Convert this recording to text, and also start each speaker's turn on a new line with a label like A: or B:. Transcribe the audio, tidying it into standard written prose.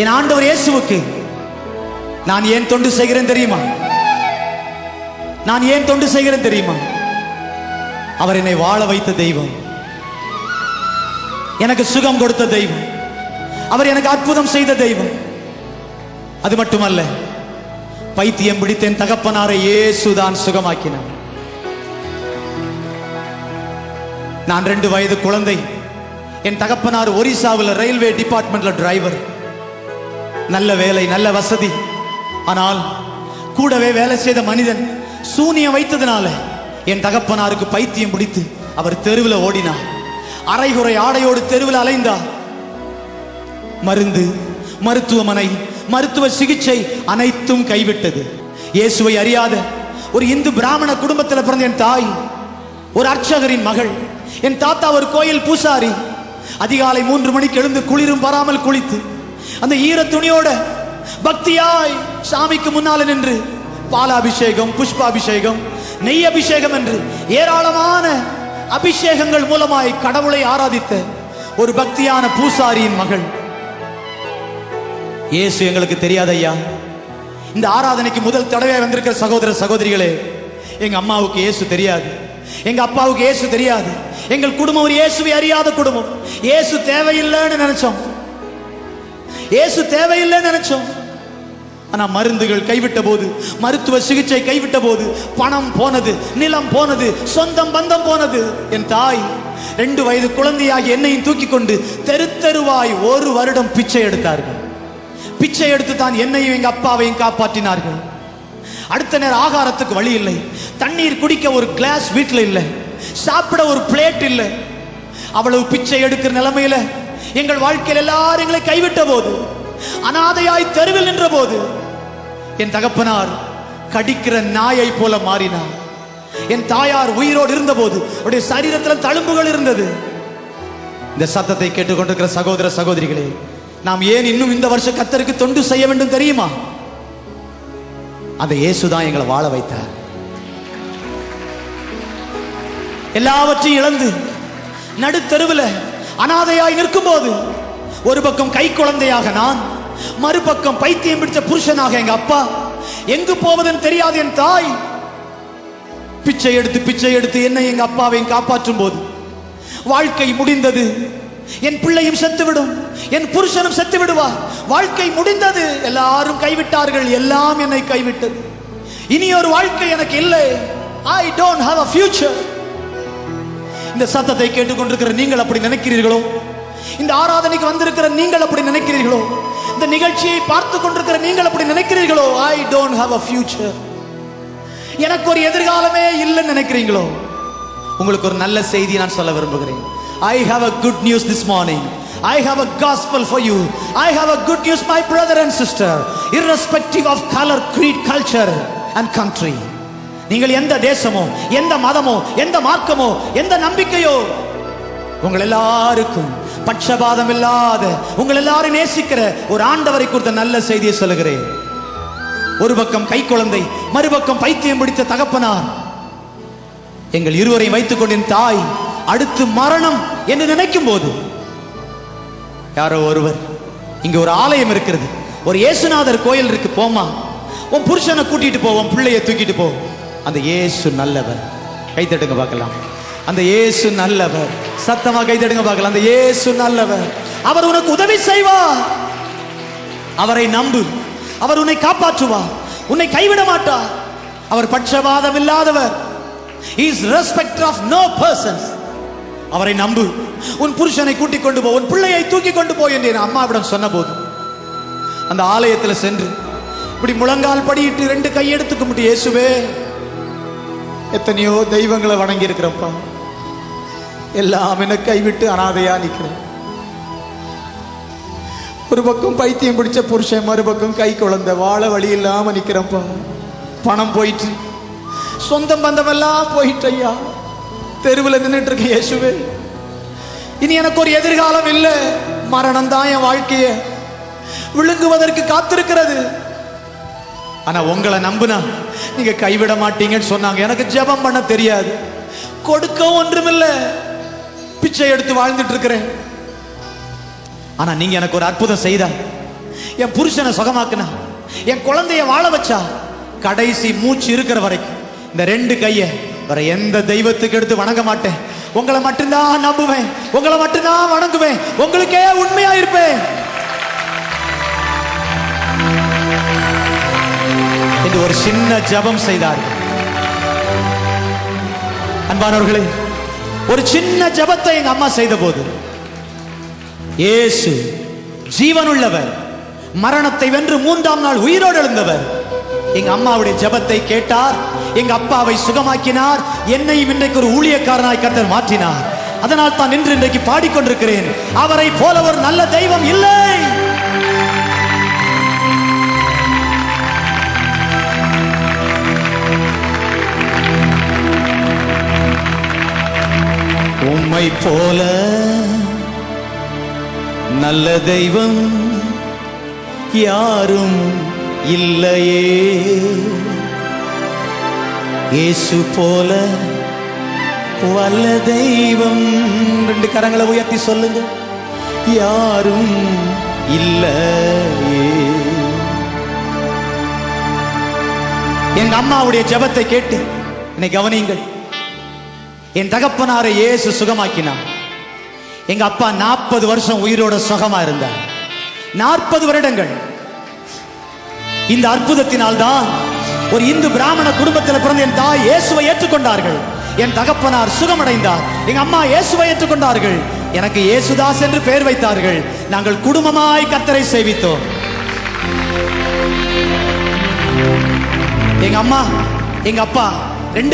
A: என் ஆண்டவர் இயேசுவுக்கு நான் ஏன் தொண்டு செய்கிறேன் தெரியுமா? நான் ஏன் தொண்டு செய்கிறேன் தெரியுமா? அவர் என்னை வாழ வைத்த தெய்வம், எனக்கு சுகம் கொடுத்த தெய்வம், அவர் எனக்கு அற்புதம் செய்த தெய்வம். அது மட்டுமல்ல, பைத்தியம் பிடித்த என் தகப்பனாரை இயேசுதான் சுகமாக்கினார். நான் 2 வயது குழந்தை. என் தகப்பனார் ஒரிசாவில் ரயில்வே டிபார்ட்மெண்ட்ல டிரைவர். நல்ல வேலை, நல்ல வசதி. ஆனால் கூடவே வேலை செய்த மனிதன் சூனியம் வைத்ததுனால என் தகப்பனாருக்கு பைத்தியம் பிடித்து அவர் தெருவில் ஓடினார். அரைகுறை ஆடையோடு தெருவில் அலைந்தார். மருந்து, மருத்துவமனை, மருத்துவ சிகிச்சை அனைத்தும் கைவிட்டது. இயேசுவை அறியாத ஒரு இந்து பிராமண குடும்பத்தில் பிறந்த என் தாய் ஒரு அர்ச்சகரின் மகள். என் தாத்தா ஒரு கோயில் பூசாரி. அதிகாலை 3 மணிக்கு எழுந்து குளிரும் வராமல் குளித்து அந்த ஈர துணியோட பக்தியாய் சாமிக்கு முன்னால் நின்று பாலாபிஷேகம், புஷ்பாபிஷேகம், நெய் அபிஷேகம் என்று ஏராளமான அபிஷேகங்கள் மூலமாய் கடவுளை ஆராதித்த ஒரு பக்தியான பூசாரியின் மகள். இயேசு எங்களுக்கு தெரியாத ஐயா. இந்த ஆராதனைக்கு முதல் தடவை வந்திருக்கிற சகோதர சகோதரிகளே, எங்க அம்மாவுக்கு இயேசு தெரியாது, எங்க அப்பாவுக்கு இயேசு தெரியாது. எங்கள் குடும்பம் ஒரு இயேசுவை அறியாத குடும்பம். இயேசு தேவையில்லைன்னு நினைச்சோம், இயேசு தேவையில்லைன்னு நினைச்சோம். ஆனா மருந்துகள் கைவிட்ட போது, மருத்துவ சிகிச்சை கைவிட்ட போது, பணம் போனது, நிலம் போனது, சொந்தம் பந்தம் போனது. என் தாய் 2 வயது குழந்தையாகி என்னையும் தூக்கி கொண்டு தெரு தெருவாய் 1 வருடம் பிச்சை எடுத்தார்கள். பிச்சை எடுத்து தான் என்னையும் எங்க அப்பாவையும் காப்பாற்றினார்கள். அடுத்த நேரம் ஆகாரத்துக்கு வழி இல்லை, தண்ணீர் குடிக்க ஒரு கிளாஸ் வீட்டில் இல்லை, சாப்பிட ஒரு பிளேட் இல்லை. அவ்வளவு பிச்சை எடுக்கிற நிலைமையில எங்கள் வாழ்க்கையில் எல்லாரும் எங்களை கைவிட்ட போது, அனாதையாய் தெருவில் நின்ற போது, என் தகப்பனார் கடிக்கிற நாயை போல மாறினார். என் தாயார் உயிரோடு இருந்த போது அவருடைய சரீரத்தில் தழும்புகள் இருந்தது. இந்த சத்தத்தை கேட்டுக்கொண்டிருக்கிற சகோதர சகோதரிகளே, நாம் ஏன் இன்னும் இந்த வருஷம் கர்த்தருக்கு தொண்டு செய்ய வேண்டும் தெரியுமா? அந்த இயேசுதான் எங்களை வாழ வைத்தார். எல்லாவற்றையும் இழந்து நடுத்தெருவில் அனாதையாய் நிற்கும் போது, ஒரு பக்கம் கை குழந்தையாக நான், மறுபக்கம் பைத்தியம் பிடிச்ச புருஷனாக எங்க அப்பா, எங்கு போவதுன்னு தெரியாது என் தாய் பிச்சை எடுத்து என்னை எங்க அப்பாவையும் காப்பாற்றும் போது வாழ்க்கை முடிந்தது. என் பிள்ளையும் செத்துவிடும், என் புருஷனும் செத்து விடுவார். வாழ்க்கை முடிந்தது. எல்லாரும் கைவிட்டார்கள், எல்லாம் என்னை கைவிட்டது. இனி ஒரு வாழ்க்கை எனக்கு இல்லை. I don't have a future. இந்த சத்தத்தை கேட்டுக்கொண்டிருக்கிற நீங்கள் அப்படி நினைக்கிறீர்களோ? இந்த ஆராதனைக்கு வந்திருக்கிற நீங்கள் அப்படி நினைக்கிறீர்களோ? இந்த நிகழ்ச்சியை பார்த்து கொண்டிருக்கிற நீங்கள் அப்படி நினைக்கிறீர்களோ? I don't have a future. எனக்கு ஒரு எதிர்காலமே இல்லைன்னு நினைக்கிறீங்களோ? உங்களுக்கு ஒரு நல்ல செய்தி நான் சொல்ல விரும்புகிறேன். I have a good news this morning. I have a gospel for you. I have a good news, my brother and sister, irrespective of color, creed, culture and country. நீங்கள் எந்த தேசமோ, எந்த மதமோ, எந்த மார்க்கமோ, எந்த நம்பிக்கையோ, உங்கள் எல்லாருக்கும் பட்சபாதம் இல்லாத, உங்கள் எல்லாரும் நேசிக்கிற ஒரு ஆண்டவரை குறித்த நல்ல செய்தியை சொல்லுகிறேன். ஒரு பக்கம் கை குழந்தை, மறுபக்கம் பைத்தியம் பிடித்த தகப்பனார். எங்கள் இருவரையும் வைத்துக் கொண்டின் தாய் அடுத்து மரணம் என்று நினைக்கும் போது, யாரோ ஒருவர், இங்க ஒரு ஆலயம் இருக்கிறது, ஒரு இயேசுநாதர் கோயில் இருக்கு, போமா, உன் புருஷனை கூட்டிட்டு போ, உன் பிள்ளையை தூக்கிட்டு போ. அந்த இயேசு நல்லவர். கைத்தட்டுங்க பார்க்கலாம். அந்த இயேசு நல்லவர். சத்தமா கைத்தட்டுங்க பார்க்கலாம். அந்த இயேசு நல்லவர். அவர் உனக்கு உதவி செய்வார். அவரை நம்பு. அவர் உன்னை காப்பாற்றுவார், உன்னை கைவிட மாட்டார். அவர் பட்சபாதம் இல்லாதவர். He is respecter of no persons. அவரை நம்பு. உன் புருஷனை கூட்டிக் கொண்டு போ, உன் பிள்ளையை தூக்கி கொண்டு போ என்று என் அம்மாவிடம் சொன்ன போது, அந்த ஆலயத்தில் சென்று இப்படி முழங்கால் படியிட்டு 2 கை எடுத்து கும்பிட்டு, இயேசுவே, எத்தனையோ தெய்வங்களை வணங்கி இருக்கிறப்பா, எல்லாம் என்ன கைவிட்டு அனாதையா நிற்கிறேன். ஒரு பக்கம் பைத்தியம் பிடிச்ச புருஷன், மறுபக்கம் கை குழந்தை, வாழ வழி இல்லாம நிக்கிறப்பா. பணம் போயிட்டு, சொந்தம் பந்தமெல்லாம் போயிட்டு ஐயா, தெருவில் நின்றுட்டு இருக்க இயேசுவே, இனி எனக்கு ஒரு எதிர்காலம் இல்லை. மரணம் தான் என் வாழ்க்கைய விழுங்குவதற்கு காத்திருக்கிறது. ஆனா உங்களை நம்புனா நீங்க கைவிட மாட்டீங்கன்னு சொன்னாங்க. எனக்கு ஜெபம் பண்ண தெரியாது, கொடுக்க ஒன்றுமில்லை, பிச்சை எடுத்து வாழ்ந்துட்டு இருக்கிறேன். ஆனா நீங்க எனக்கு ஒரு அற்புதம் செய்தா, என் புருஷனை சுகமாக்குனா, என் குழந்தைய வாழ வச்சா. கடைசி மூச்சு இருக்கிற வரைக்கும் இந்த 2 கையை வேற எந்த தெய்வத்துக்கு எடுத்து வணங்க மாட்டேன். உங்களை மட்டும்தான் நம்புவேன், உங்களை மட்டும்தான் வணங்குவேன், உங்களுக்கே உண்மையா இருப்பேன் என்று ஒரு சின்ன ஜெபம் செய்தார். அன்பானவர்களே, ஒரு சின்ன ஜெபத்தை எங்க அம்மா செய்த போது, இயேசு ஜீவனுள்ளவர், மரணத்தை வென்று 3ஆம் நாள் உயிரோடு எழுந்தவர். எங்க அம்மாவுடைய ஜெபத்தை கேட்டார், எங்க அப்பாவை சுகமாக்கினார், என்னையும் இன்றைக்கு ஒரு ஊழியக்காரனாய் கர்த்தர் மாற்றினார். அதனால் தான் நின்று இன்றைக்கு பாடிக்கொண்டிருக்கிறேன், அவரை போல ஒரு நல்ல தெய்வம் இல்லை. உம்மை போல நல்ல தெய்வம் யாரும் இல்லையே, இயேசு போல வல்ல தெய்வம். 2 கரங்களை உயர்த்தி சொல்லுங்க, யாரும் இல்லையே. எங்க அம்மாவுடைய ஜெபத்தை கேட்டு என்னை கவனியுங்கள். என் தகப்பனாரை இயேசு சுகமாக்கினார். எங்க அப்பா 40 வருஷம் உயிரோட சுகமா இருந்தார். 40 வருடங்கள். இந்த அற்புதத்தினால் தான் ஒரு இந்து பிராமண குடும்பத்தில் பிறந்த என் தாய் இயேசுவை ஏற்றுக்கொண்டார்கள். என் தகப்பனார் சுகமடைந்தார். எங்க அம்மா இயேசுவை ஏற்றுக்கொண்டார்கள். எனக்கு இயேசுதாஸ் என்று பெயர் வைத்தார்கள். நாங்கள் குடும்பமாய் கர்த்தரை சேவித்தோம். எங்க அம்மா எங்க அப்பா 2